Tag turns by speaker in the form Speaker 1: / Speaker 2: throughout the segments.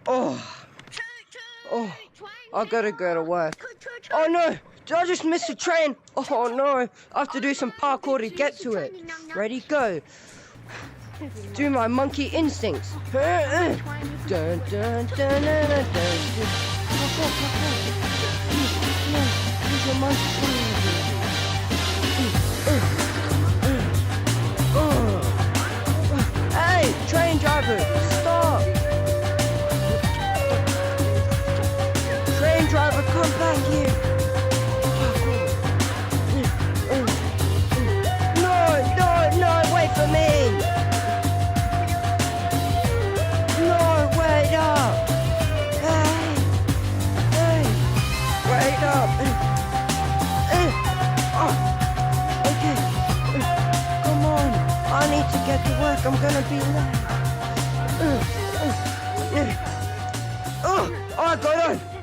Speaker 1: Oh, I gotta go to work. Oh no, did I just miss a train? Oh no, I have to do some parkour to get to it. Ready, go. Do my monkey instincts. Dun, dun, dun, dun, dun, dun. Use your monkey. Hey, train driver, stop. Train driver, come back here. No, wait for me. No, wait up. Hey, wait up. Okay, come on. I need to get to work. I'm gonna be late.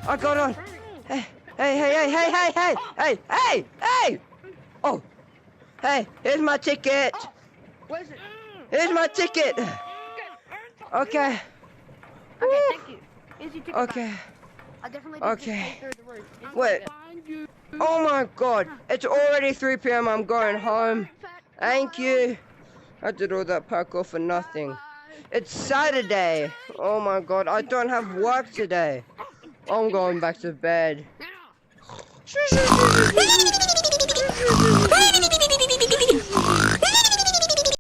Speaker 1: I got on. Hey. Oh, hey, here's my ticket.
Speaker 2: Where's it?
Speaker 1: Here's my ticket. Okay.
Speaker 2: Okay, thank you. Here's your ticket.
Speaker 1: Okay.
Speaker 2: I definitely
Speaker 1: Okay.
Speaker 2: through the roof.
Speaker 1: Wait. Oh my God. It's already 3 p.m. I'm going home. Thank you. I did all that parkour for nothing. It's Saturday. Oh my God. I don't have work today. I'm going back to bed.